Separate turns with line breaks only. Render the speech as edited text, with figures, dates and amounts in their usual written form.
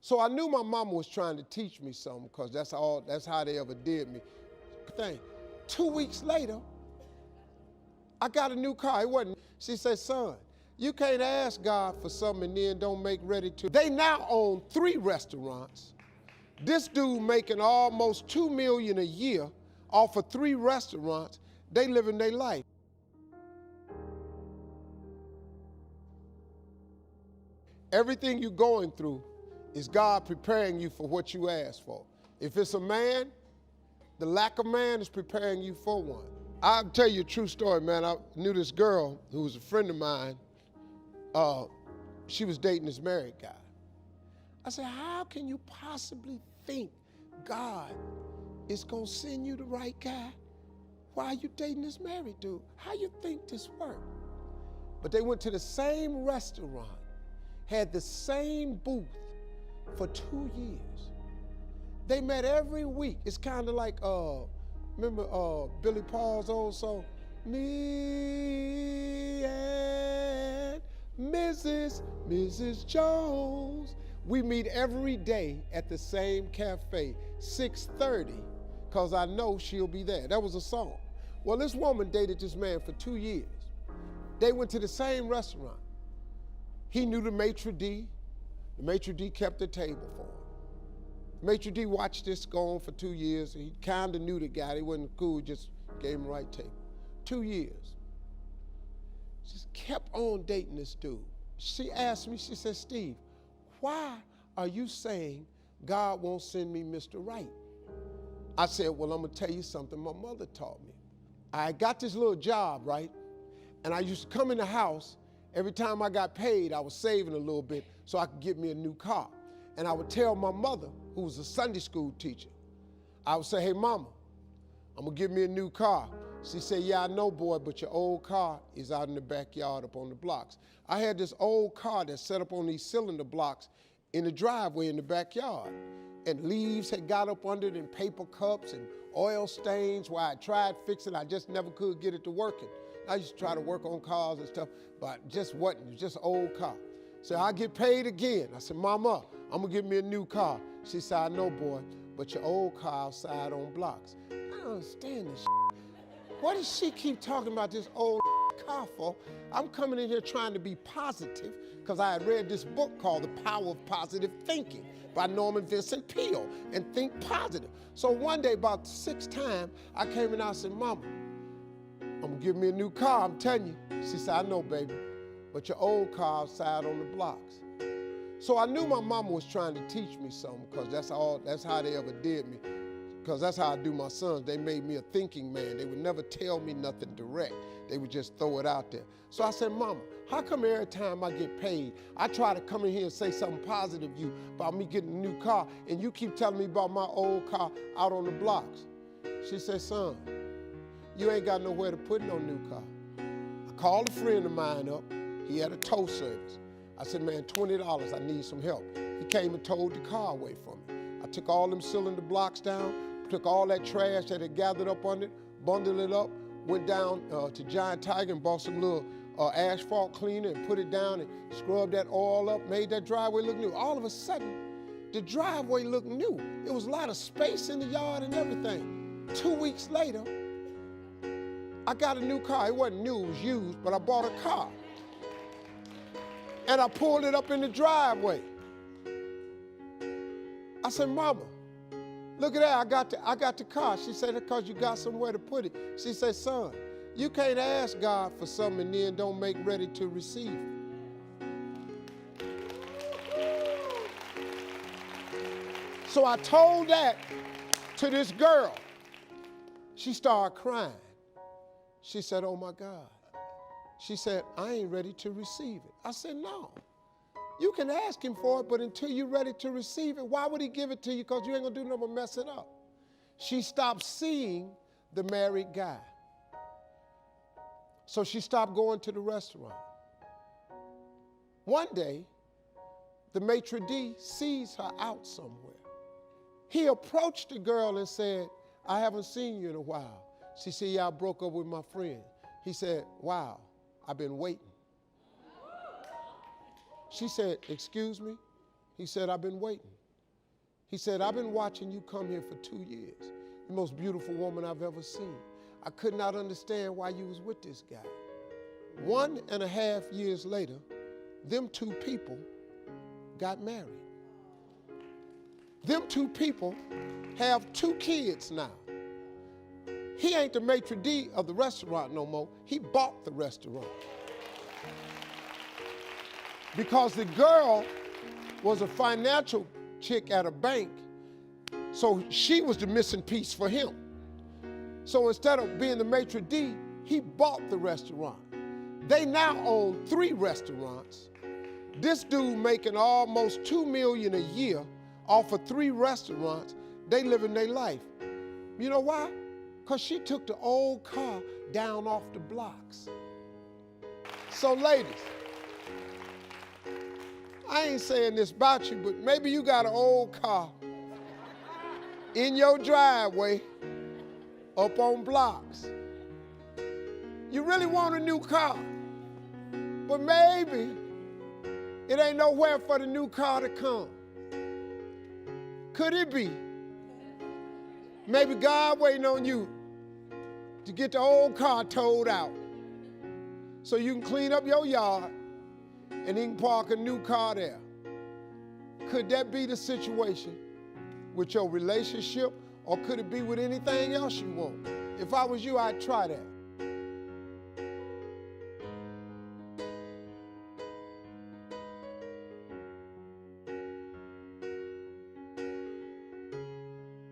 So I knew my mama was trying to teach me something because that's how they ever did me. 2 weeks later, I got a new car. It wasn't. She said, son, you can't ask God for something and then don't make ready to. They now own 3 restaurants. This dude making almost $2 million a year off of 3 restaurants. They living their life. Everything you're going through is God preparing you for what you asked for. If it's a man, the lack of man is preparing you for one. I'll tell you a true story, man. I knew this girl who was a friend of mine. She was dating this married guy. I said, how can you possibly think God is gonna send you the right guy while you dating this married dude? How you think this works? But they went to the same restaurant, had the same booth for 2 years. They met every week. It's kind of like, remember Billy Paul's old song? Me and Mrs. Jones. We meet every day at the same cafe, 6:30, because I know she'll be there. That was a song. Well, this woman dated this man for 2 years. They went to the same restaurant. He knew the maitre d'. The maitre d' kept the table for him. Maitre d' watched this go on for 2 years. He kind of knew the guy. He wasn't cool, just gave him the right table. 2 years. Just kept on dating this dude. She asked me, she said, Steve, why are you saying God won't send me Mr. Right? I said, well, I'm gonna tell you something my mother taught me. I got this little job, right? And I used to come in the house. Every time I got paid, I was saving a little bit so I could get me a new car. And I would tell my mother, who was a Sunday school teacher, I would say, hey, mama, I'm gonna get me a new car. She said, yeah, I know, boy, but your old car is out in the backyard up on the blocks. I had this old car that's set up on these cylinder blocks in the driveway in the backyard. And leaves had got up under it and paper cups and oil stains where I tried fixing it. I just never could get it to working. I used to try to work on cars and stuff, but just wasn't. It was just an old car. So I get paid again. I said, Mama, I'm gonna get me a new car. She said, I know, boy, but your old car outside on blocks. I don't understand this shit. What does she keep talking about this old car for? I'm coming in here trying to be positive because I had read this book called The Power of Positive Thinking by Norman Vincent Peale, and think positive. So one day, about the 6th time, I came in and I said, Mama, I'm gonna give me a new car, I'm telling you. She said, I know, baby, but your old car outside on the blocks. So I knew my mama was trying to teach me something because that's how they ever did me. Because that's how I do my sons. They made me a thinking man. They would never tell me nothing direct. They would just throw it out there. So I said, Mama, how come every time I get paid, I try to come in here and say something positive to you about me getting a new car, and you keep telling me about my old car out on the blocks? She said, son, you ain't got nowhere to put no new car. I called a friend of mine up. He had a tow service. I said, man, $20, I need some help. He came and towed the car away from me. I took all them cylinder blocks down, took all that trash that had gathered up on it, bundled it up, went down to Giant Tiger and bought some little asphalt cleaner and put it down and scrubbed that oil up, made that driveway look new. All of a sudden, the driveway looked new. It was a lot of space in the yard and everything. 2 weeks later, I got a new car. It wasn't new, it was used, but I bought a car. And I pulled it up in the driveway. I said, Mama, look at that, I got the car. She said, because you got somewhere to put it. She said, son, you can't ask God for something and then don't make ready to receive it. So I told that to this girl. She started crying. She said, oh my God. She said, I ain't ready to receive it. I said, no. You can ask him for it, but until you're ready to receive it, why would he give it to you? Because you ain't gonna do nothing but mess it up. She stopped seeing the married guy. So she stopped going to the restaurant. One day, the maitre d' sees her out somewhere. He approached the girl and said, I haven't seen you in a while. She said, yeah, I broke up with my friend. He said, wow, I've been waiting. She said, excuse me? He said, I've been waiting. He said, I've been watching you come here for 2 years. The most beautiful woman I've ever seen. I could not understand why you was with this guy. 1.5 years later, them two people got married. Them two people have 2 kids now. He ain't the maitre d' of the restaurant no more. He bought the restaurant. Because the girl was a financial chick at a bank, so she was the missing piece for him. So instead of being the maitre d', he bought the restaurant. They now own 3 restaurants. This dude making almost $2 million a year off of 3 restaurants. They living their life. You know why? Because she took the old car down off the blocks. So ladies, I ain't saying this about you, but maybe you got an old car in your driveway up on blocks. You really want a new car, but maybe it ain't nowhere for the new car to come. Could it be? Maybe God waiting on you to get the old car towed out so you can clean up your yard and he can park a new car there. Could that be the situation with your relationship, or could it be with anything else you want? If I was you, I'd try that.